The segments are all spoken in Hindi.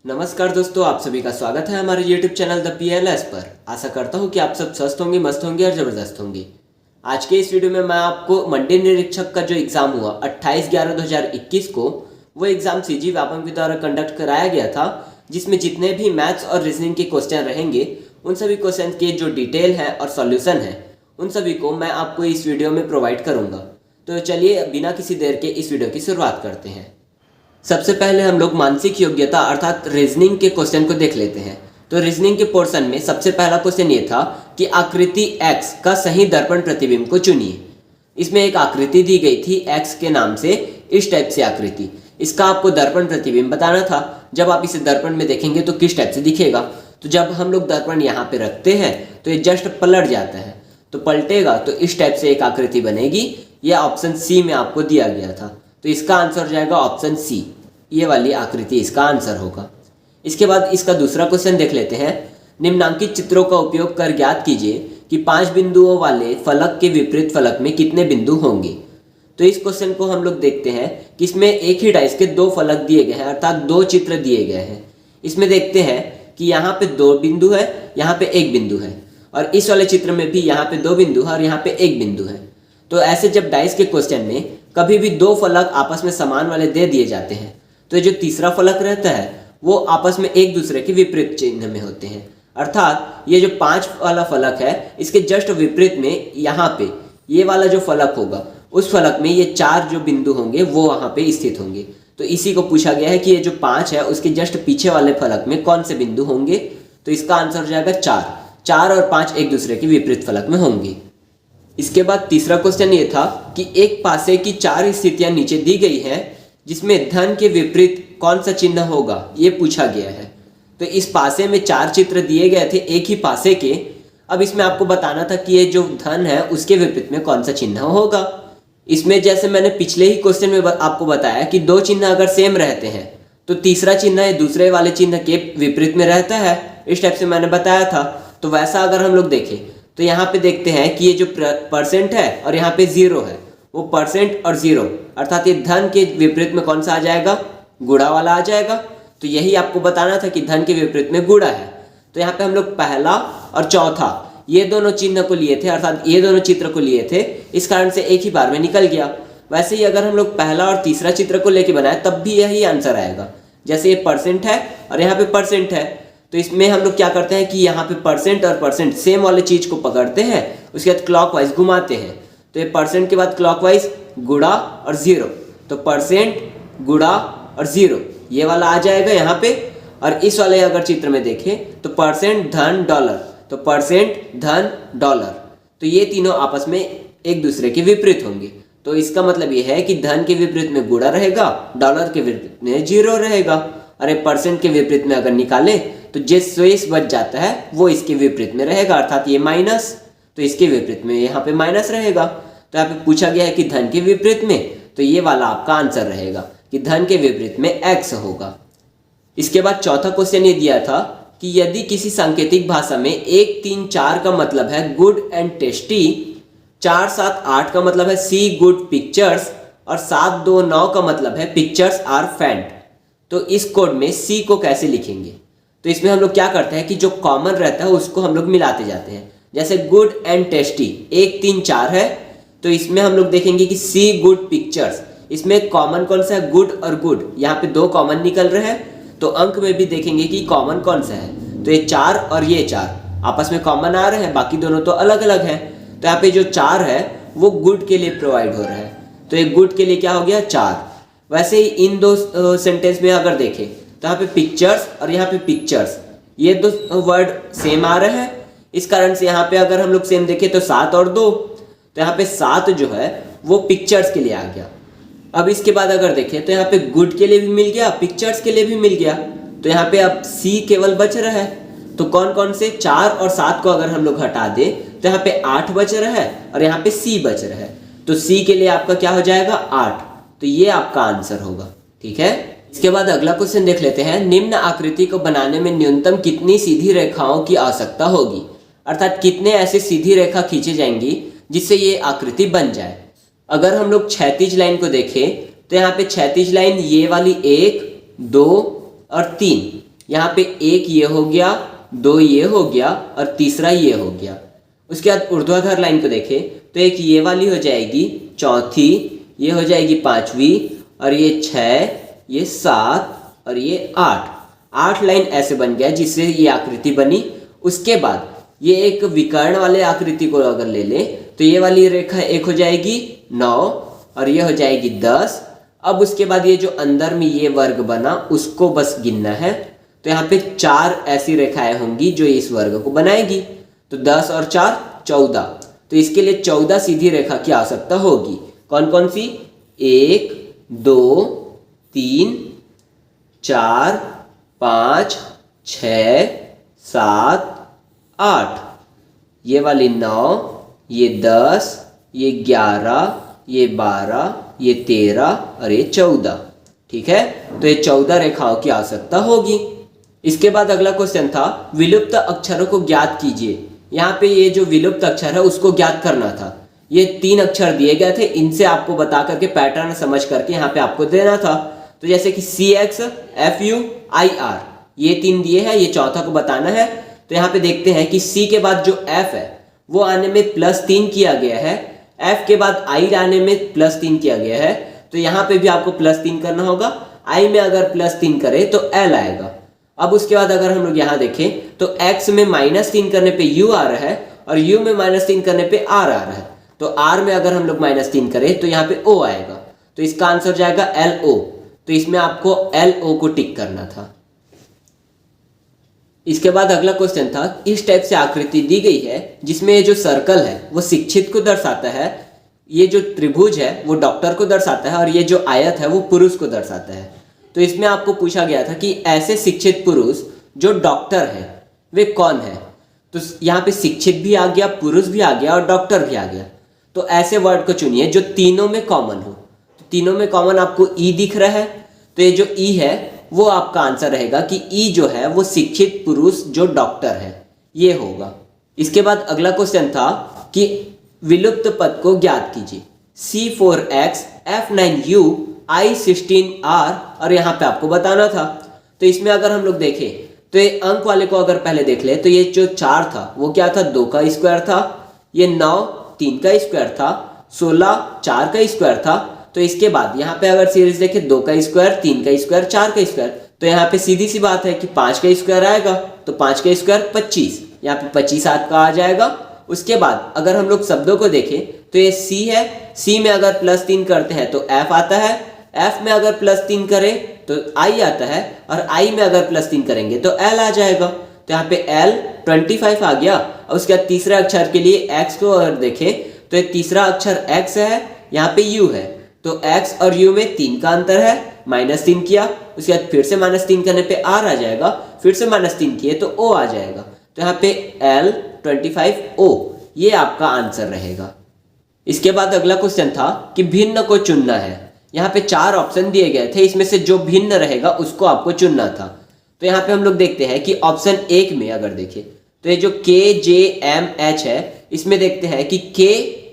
नमस्कार दोस्तों, आप सभी का स्वागत है हमारे YouTube चैनल द PLS पर। आशा करता हूँ कि आप सब स्वस्थ होंगे, मस्त होंगे और ज़बरदस्त होंगे। आज के इस वीडियो में मैं आपको मंडी निरीक्षक का जो एग्ज़ाम हुआ 28/11/2021 को, वो एग्ज़ाम CG व्यापम के द्वारा कंडक्ट कराया गया था, जिसमें जितने भी मैथ्स और रीजनिंग के क्वेश्चन रहेंगे उन सभी क्वेश्चन के जो डिटेल है और सॉल्यूशन है उन सभी को मैं आपको इस वीडियो में प्रोवाइड करूँगा। तो चलिए बिना किसी देर के इस वीडियो की शुरुआत करते हैं। सबसे पहले हम लोग मानसिक योग्यता अर्थात रीजनिंग के क्वेश्चन को देख लेते हैं। तो रीजनिंग के पोर्शन में सबसे पहला क्वेश्चन ये था कि आकृति x का सही दर्पण प्रतिबिंब को चुनिए। इसमें एक आकृति दी गई थी x के नाम से, इस टाइप से आकृति। इसका आपको दर्पण प्रतिबिंब बताना था। जब आप इसे दर्पण में देखेंगे तो किस टाइप से दिखेगा। तो जब हम लोग दर्पण यहाँ पे रखते हैं तो ये जस्ट पलट जाता है, तो पलटेगा तो इस टाइप से एक आकृति बनेगी। यह ऑप्शन सी में आपको दिया गया था, तो इसका आंसर हो जाएगा ऑप्शन सी। ये वाली आकृति इसका आंसर होगा। इसके बाद इसका दूसरा क्वेश्चन देख लेते हैं। निम्नांकित चित्रों का उपयोग कर ज्ञात कीजिए कि 5 बिंदुओं वाले फलक के विपरीत फलक में कितने बिंदु होंगे। तो इस क्वेश्चन को हम लोग देखते हैं कि इसमें एक ही डाइस के 2 फलक दिए गए हैं, अर्थात 2 चित्र दिए गए हैं। इसमें देखते हैं कि यहाँ पे 2 बिंदु है, यहाँ पे 1 बिंदु है, और इस वाले चित्र में भी यहाँ पे 2 बिंदु है और यहाँ पे 1 बिंदु है। तो ऐसे जब डाइस के क्वेश्चन में कभी भी 2 फलक आपस में समान वाले दे दिए जाते हैं, तो जो तीसरा फलक रहता है वो आपस में एक दूसरे के विपरीत चिन्ह में होते हैं। अर्थात ये जो 5 वाला फलक है इसके जस्ट विपरीत में यहाँ पे ये वाला जो फलक होगा उस फलक में ये 4 जो बिंदु होंगे वो वहाँ पे स्थित होंगे। तो इसी को पूछा गया है कि ये जो 5 है उसके जस्ट पीछे वाले फलक में कौन से बिंदु होंगे। तो इसका आंसर हो जाएगा 4। 4 और 5 एक दूसरे के विपरीत फलक में होंगे। इसके बाद तीसरा क्वेश्चन ये था कि एक पासे की 4 स्थितियां नीचे दी गई है, जिसमें धन के विपरीत कौन सा चिन्ह होगा, ये पूछा गया है। तो इस पासे में 4 चित्र दिए गए थे एक ही पासे के। अब इसमें आपको बताना था कि ये जो धन है उसके विपरीत में कौन सा चिन्ह होगा। इसमें जैसे मैंने पिछले ही क्वेश्चन में आपको बताया कि 2 चिन्ह अगर सेम रहते हैं तो तीसरा चिन्ह है दूसरे वाले चिन्ह के विपरीत में रहता है। इस टाइप से मैंने बताया था। तो वैसा अगर हम लोग देखें तो यहाँ पे देखते हैं कि ये जो परसेंट है और यहाँ पे 0 है, वो परसेंट और 0 अर्थात ये धन के विपरीत में कौन सा आ जाएगा, गुणा वाला आ जाएगा। तो यही आपको बताना था कि धन के विपरीत में गुणा है। तो यहाँ पे हम लोग पहला और चौथा ये दोनों चिन्ह को लिए थे, अर्थात ये दोनों चित्र को लिए थे, इस कारण से एक ही बार में निकल गया। वैसे ही अगर हम लोग पहला और तीसरा चित्र को लेके बनाए तब भी यही आंसर आएगा। जैसे ये परसेंट है और यहाँ पे परसेंट है, तो इसमें हम लोग क्या करते हैं कि यहाँ पे परसेंट और परसेंट सेम वाले चीज को पकड़ते हैं, उसके बाद क्लॉकवाइज घुमाते हैं। तो ये परसेंट के बाद क्लॉकवाइज गुणा और 0, तो परसेंट गुणा और 0 ये वाला आ जाएगा यहाँ पे। और इस वाले अगर चित्र में देखें तो परसेंट धन डॉलर, तो परसेंट धन डॉलर, तो ये तीनों आपस में एक दूसरे के विपरीत होंगे। तो इसका मतलब ये है कि धन के विपरीत में गुणा रहेगा, डॉलर के विपरीत में 0 रहेगा। अरे परसेंट के विपरीत में अगर निकाले तो जो शेष बच जाता है वो इसके विपरीत में रहेगा, अर्थात ये माइनस, तो इसके विपरीत में यहाँ पे माइनस रहेगा। तो यहाँ पे पूछा गया है कि धन के विपरीत में, तो ये वाला आपका आंसर रहेगा कि धन के विपरीत में x होगा। इसके बाद चौथा क्वेश्चन ये दिया था कि यदि किसी सांकेतिक भाषा में 1 3 4 का मतलब है गुड एंड टेस्टी, 4 7 8 का मतलब है सी गुड पिक्चर्स, और 7 2 9 का मतलब है पिक्चर्स आर फैंट, तो इस कोड में सी को कैसे लिखेंगे। तो इसमें हम लोग क्या करते हैं कि जो कॉमन रहता है उसको हम लोग मिलाते जाते हैं। जैसे गुड एंड टेस्टी 1 3 4 है, तो इसमें हम लोग देखेंगे कि सी गुड पिक्चर्स, इसमें कॉमन कौन सा है, गुड और गुड, यहाँ पे 2 कॉमन निकल रहे हैं। तो अंक में भी देखेंगे कि कॉमन कौन सा है, तो ये 4 और ये 4 आपस में कॉमन आ रहे हैं, बाकी दोनों तो अलग अलग हैं। तो यहाँ पे जो 4 है वो गुड के लिए प्रोवाइड हो रहा है, तो ये गुड के लिए क्या हो गया 4। वैसे ही इन 2 सेंटेंस में अगर देखें तो यहाँ पे पिक्चर्स और यहाँ पे पिक्चर्स, ये 2 वर्ड सेम आ रहे हैं। इस कारण से यहाँ पे अगर हम लोग सेम देखें तो 7 और 2, तो यहाँ पे 7 जो है वो पिक्चर्स के लिए आ गया। अब इसके बाद अगर देखें तो यहाँ पे गुड के लिए भी मिल गया, पिक्चर्स के लिए भी मिल गया। तो यहाँ पे अब सी केवल बच रहा है। तो कौन कौन से 4 और 7 को अगर हम लोग हटा दें तो यहाँ पे 8 बच रहा है और यहाँ पे सी बच रहा है। तो सी के लिए आपका क्या हो जाएगा 8, तो ये आपका आंसर होगा। ठीक है। इसके बाद अगला क्वेश्चन देख लेते हैं। निम्न आकृति को बनाने में न्यूनतम कितनी सीधी रेखाओं की आवश्यकता होगी, अर्थात कितने ऐसे सीधी रेखा खींची जाएंगी जिससे ये आकृति बन जाए। अगर हम लोग क्षैतिज लाइन को देखें तो यहाँ पे क्षैतिज लाइन ये वाली 1 2 और 3 यहाँ पे एक ये हो गया, दो ये हो गया और तीसरा ये हो गया। उसके बाद ऊर्ध्वाधर लाइन को देखें तो एक ये वाली हो जाएगी चौथी, ये हो जाएगी पांचवी और ये 6, ये 7 और ये 8 लाइन ऐसे बन गया जिससे ये आकृति बनी। उसके बाद ये एक विकर्ण वाले आकृति को अगर ले लें तो ये वाली रेखा एक हो जाएगी 9 और ये हो जाएगी 10। अब उसके बाद ये जो अंदर में ये वर्ग बना उसको बस गिनना है। तो यहाँ पे 4 ऐसी रेखाएं होंगी जो इस वर्ग को बनाएगी। तो 10 और 4 14। तो इसके लिए 14 सीधी रेखा की आवश्यकता होगी। कौन कौन सी? 1 2 3 4 5 6 7 8, ये वाली 9, ये 10, ये 11, ये 12, ये 13 और ये 14। ठीक है, तो ये 14 रेखाओं की आवश्यकता होगी। इसके बाद अगला क्वेश्चन था विलुप्त अक्षरों को ज्ञात कीजिए। यहाँ पे ये जो विलुप्त अक्षर है उसको ज्ञात करना था। ये 3 अक्षर दिए गए थे, इनसे आपको बता करके पैटर्न समझ करके यहाँ पे आपको देना था। तो जैसे कि CX FU IR ये 3 दिए हैं, ये चौथा को बताना है। तो यहाँ पे देखते हैं कि C के बाद जो F है वो आने में +3 किया गया है, F के बाद I आने में +3 किया गया है। तो यहाँ पे भी आपको +3 करना होगा। I में अगर +3 करें तो L आएगा। अब उसके बाद अगर हम लोग यहाँ देखें तो X में -3 करने पे U आ रहा है और U में -3 करने पे R आ रहा है। तो R में अगर हम लोग -3 करें तो यहाँ पे O आएगा। तो इसका आंसर जाएगा LO। तो इसमें आपको LO को टिक करना था। इसके बाद अगला क्वेश्चन था इस टाइप से आकृति दी गई है जिसमें ये जो सर्कल है वो शिक्षित को दर्शाता है, ये जो त्रिभुज है वो डॉक्टर को दर्शाता है और ये जो आयत है वो पुरुष को दर्शाता है। तो इसमें आपको पूछा गया था कि ऐसे शिक्षित पुरुष जो डॉक्टर है वे कौन है। तो यहाँ पे शिक्षित भी आ गया, पुरुष भी आ गया और डॉक्टर भी आ गया। तो ऐसे वर्ड को चुनिए जो तीनों में कॉमन हो। तो तीनों में कॉमन आपको ई दिख रहा है, तो ये जो ई है वो आपका आंसर रहेगा कि ई जो है वो शिक्षित पुरुष जो डॉक्टर है ये होगा। इसके बाद अगला क्वेश्चन था कि विलुप्त पद को ज्ञात कीजिए। C4X F9U I16R और यहाँ पे आपको बताना था। तो इसमें अगर हम लोग देखें तो ये अंक वाले को अगर पहले देख ले तो ये जो 4 था वो क्या था, 2 का स्क्वायर था, ये 9 3 का स्क्वायर था, 16 4 का स्क्वायर था। तो इसके बाद यहाँ पे अगर सीरीज देखें 2 का स्क्वायर, 3 का स्क्वायर, 4 का स्क्वायर, तो यहाँ पे सीधी सी बात है कि 5 का स्क्वायर आएगा। तो 5 का स्क्वायर 25, यहाँ पे 25 आपका आ जाएगा। उसके बाद अगर हम लोग शब्दों को देखें तो ये C है, C में अगर +3 करते हैं तो F आता है, F में अगर +3 करें तो I आता है और I में अगर +3 करेंगे तो L आ जाएगा। तो यहाँ पे L 25 आ गया। और उसके बाद तीसरे अक्षर के लिए X को अगर देखें तो ये तीसरा अक्षर X है, यहाँ पे U है। तो X और U में 3 का अंतर है, -3 किया, उसके बाद फिर से -3 करने पे R आ जाएगा, फिर से -3 किए तो O आ जाएगा। तो यहाँ पे L 25O ये आपका आंसर रहेगा। इसके बाद अगला क्वेश्चन था कि भिन्न को चुनना है। यहाँ पे 4 ऑप्शन दिए गए थे, इसमें से जो भिन्न रहेगा उसको आपको चुनना था। तो यहाँ पे हम लोग देखते हैं कि ऑप्शन 1 में अगर देखें तो ये जो KJMH है इसमें देखते हैं कि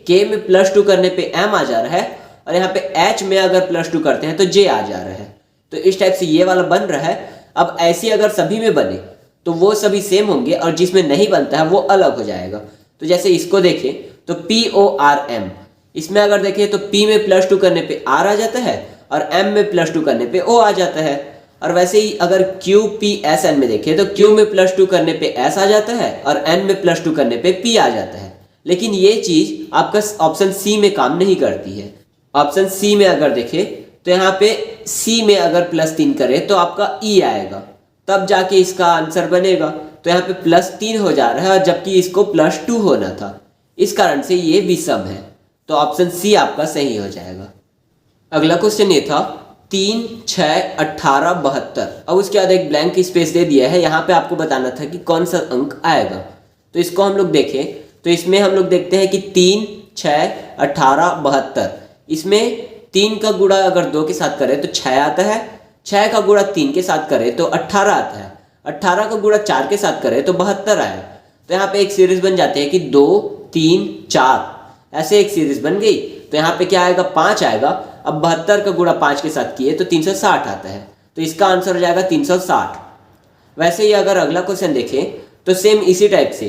K में +2 करने पे M आ जा रहा है और यहाँ पे H में अगर +2 करते हैं तो J आ जा रहा है। तो इस टाइप से ये वाला बन रहा है। अब ऐसी अगर सभी में बने तो वो सभी सेम होंगे और जिसमें नहीं बनता है वो अलग हो जाएगा। तो जैसे इसको देखें तो PORM, इसमें अगर देखें तो P में +2 करने पे R आ जाता है और M में +2 करने पे O आ जाता है। और वैसे ही अगर QPSN में देखें तो Q में +2 करने पे S आ जाता है और N में +2 करने पे P आ जाता है। लेकिन ये चीज आपका ऑप्शन C में काम नहीं करती है। ऑप्शन C में अगर देखें तो यहाँ पे C में अगर +3 करें तो आपका E आएगा, तब जाके इसका आंसर बनेगा। तो यहाँ पे +3 हो जा रहा है जबकि इसको +2 होना था, इस कारण से ये विषम है। तो ऑप्शन C आपका सही हो जाएगा। अगला क्वेश्चन ये था 3 6 18 72। अब उसके बाद एक ब्लैंक स्पेस दे दिया है, यहाँ पे आपको बताना था कि कौन सा अंक आएगा। तो इसको हम लोग देखें तो इसमें हम लोग देखते हैं कि 3 6 18 72, इसमें 3 का गुणा अगर 2 के साथ करें तो 6 आता है, 6 का गुणा 3 के साथ करें तो 18 आता है, 18 का गुणा 4 के साथ करें तो 72 आया। तो यहाँ पे एक सीरीज बन जाती है कि 2 3 4, ऐसे एक सीरीज बन गई। तो यहाँ पे क्या आएगा, 5 आएगा। अब 72 का गुणा 5 के साथ किए तो 360 आता है। तो इसका आंसर हो जाएगा 360। वैसे ही अगर अगला क्वेश्चन देखें तो सेम इसी टाइप से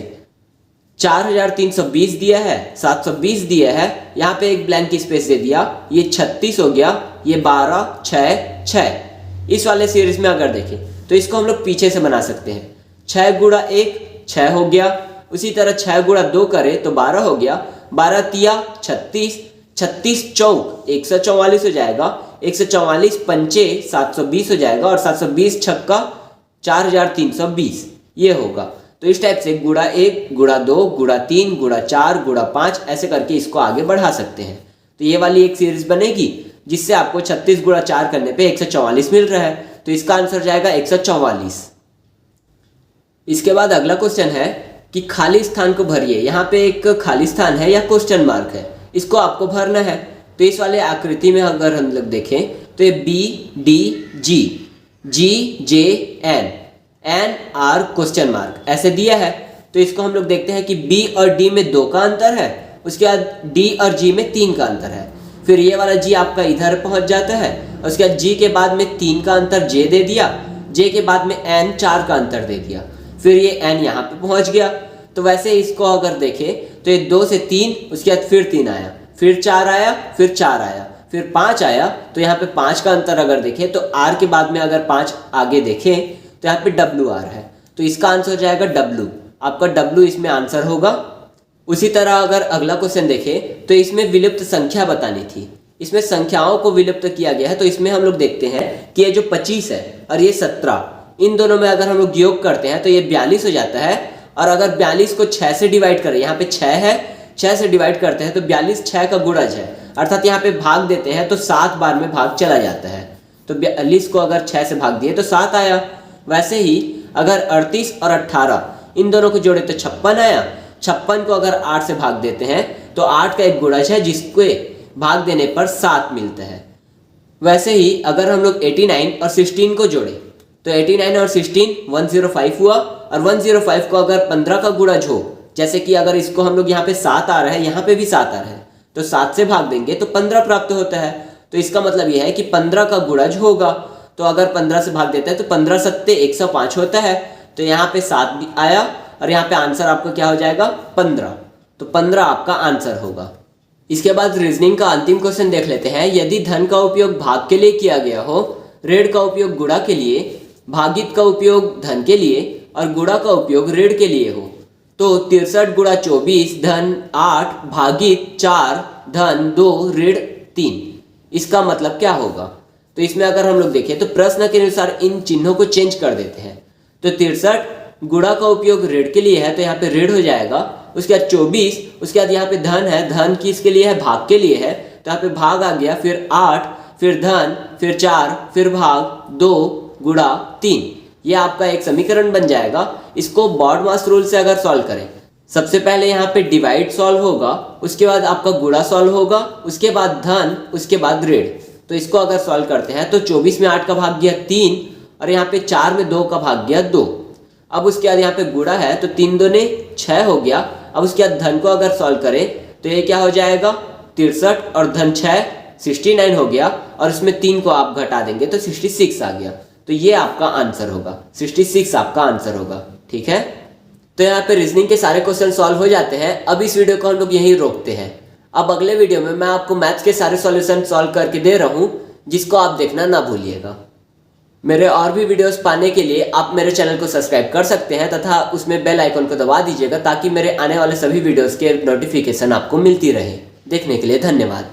4320 दिया है, 720 दिया है, यहाँ पे एक ब्लैंक स्पेस दे दिया, ये 36 हो गया, ये 12, 6, 6। इस वाले सीरीज में अगर देखें तो इसको हम लोग पीछे से बना सकते हैं। 6 गुणा 1 6 हो गया, उसी तरह 6 गुणा 2 करें तो 12 हो गया, 12 तिया 36, 36 चौक 144 हो जाएगा, 144 पंचे 720 हो जाएगा और 720 छक्का 4320 ये होगा। तो इस टाइप से गुणा 1 गुणा 2 गुणा 3 गुणा 4 गुणा 5 ऐसे करके इसको आगे बढ़ा सकते हैं। तो ये वाली एक सीरीज बनेगी जिससे आपको 36 गुणा 4 करने पे 144 मिल रहा है, तो इसका आंसर जाएगा 144। इसके बाद अगला क्वेश्चन है कि खाली स्थान को भरिए। यहाँ पे एक खाली स्थान है या क्वेश्चन मार्क है, इसको आपको भरना है। तो इस वाले आकृति में अगर हम लोग देखें तो ये BDG GJN NR question mark ऐसे दिया है। तो इसको हम लोग देखते हैं कि B और D में 2 का अंतर है, उसके बाद D और G में 3 का अंतर है। फिर ये वाला G आपका इधर पहुंच जाता है, उसके बाद G के बाद में 3 का अंतर J दे दिया, J के बाद में N 4 का अंतर दे दिया, फिर ये N यहाँ पे पहुंच गया। तो वैसे इसको अगर देखें तो ये 2 से 3, उसके बाद फिर 3 आया, फिर 4 आया, फिर 4 आया, फिर 5 आया। तो यहाँ पे 5 का अंतर अगर देखें तो R के बाद में अगर 5 आगे देखें तो यहाँ पे WR है, तो इसका आंसर हो जाएगा W। आपका W इसमें आंसर होगा। उसी तरह अगर अगला क्वेश्चन देखें तो इसमें विलुप्त संख्या बतानी थी, इसमें संख्याओं को विलुप्त किया गया है। तो इसमें हम लोग देखते हैं कि ये जो 25 है और ये 17, इन दोनों में अगर हम लोग योग करते हैं तो ये 42 हो जाता है। और अगर 42 को 6 से डिवाइड करें, यहाँ पे 6 है, 6 से डिवाइड करते हैं तो 42 6 का गुणज है, अर्थात यहाँ पे भाग देते हैं तो 7 बार में भाग चला जाता है। तो 42 को अगर 6 से भाग दिए तो 7 आया। वैसे ही अगर 38 और 18 इन दोनों को जोड़े तो 56 आया। 56 को अगर 8 से भाग देते हैं तो 8 का एक गुणज है जिसको भाग देने पर 7 मिलता है। वैसे ही अगर हम लोग 89 और 16 को जोड़े तो 89 और 16 105 हुआ, और 105 को अगर 15 का गुणज हो, जैसे कि अगर इसको हम लोग यहाँ पे 7 आ रहा है, यहाँ पे भी 7 आ रहा है, तो 7 से भाग देंगे तो 15 प्राप्त होता है। तो इसका मतलब यह है कि 15 का गुणज होगा। तो अगर 15 से भाग देता है तो 15 सत्ते 105 होता है। तो यहाँ पे 7 भी आया और यहाँ पे आंसर आपका क्या हो जाएगा 15। तो 15 आपका आंसर होगा। इसके बाद रीजनिंग का अंतिम क्वेश्चन देख लेते हैं। यदि धन का उपयोग भाग के लिए किया गया हो, ऋण का उपयोग गुणा के लिए, भागित का उपयोग धन के लिए और गुणा का उपयोग ऋण के लिए हो, तो 63 गुणा 24 धन 8 भागित 4 धन 2 ऋण 3, इसका मतलब क्या होगा? तो इसमें अगर हम लोग देखें तो प्रश्न के अनुसार इन चिन्हों को चेंज कर देते हैं। तो 63 गुणा का उपयोग ऋण के लिए है, तो यहाँ पे ऋण हो जाएगा। उसके बाद 24, उसके बाद यहाँ पे धन है, धन किसके लिए है? भाग के लिए है, तो यहाँ पे भाग आ गया, फिर 8, फिर धन, फिर 4, फिर भाग 2 गुणा 3। ये आपका एक समीकरण बन जाएगा। इसको बॉडमास रूल से अगर सॉल्व करें, सबसे पहले यहाँ पे डिवाइड सॉल्व होगा, उसके बाद आपका गुणा सॉल्व होगा, उसके बाद धन, उसके बाद ऋण। तो इसको अगर सॉल्व करते हैं तो 24 में 8 का भाग गया 3 और यहाँ पे 4 में 2 का भाग गया 2। अब उसके बाद यहाँ पे गुणा है तो 3 दूने 6 हो गया। अब उसके बाद धन को अगर सॉल्व करें तो ये क्या हो जाएगा 63 और धन 6 69 हो गया, और इसमें 3 को आप घटा देंगे तो 66 आ गया। तो ये आपका आंसर होगा, 66 आपका आंसर होगा। ठीक है, तो यहाँ पे रीजनिंग के सारे क्वेश्चन सॉल्व हो जाते हैं। अब इस वीडियो को हम लोग यहीं रोकते हैं। अब अगले वीडियो में मैं आपको मैथ्स के सारे सॉल्यूशन सॉल्व करके दे रहा हूँ, जिसको आप देखना ना भूलिएगा। मेरे और भी वीडियोस पाने के लिए आप मेरे चैनल को सब्सक्राइब कर सकते हैं तथा उसमें बेल आइकन को दबा दीजिएगा, ताकि मेरे आने वाले सभी वीडियोस के नोटिफिकेशन आपको मिलती रहे। देखने के लिए धन्यवाद।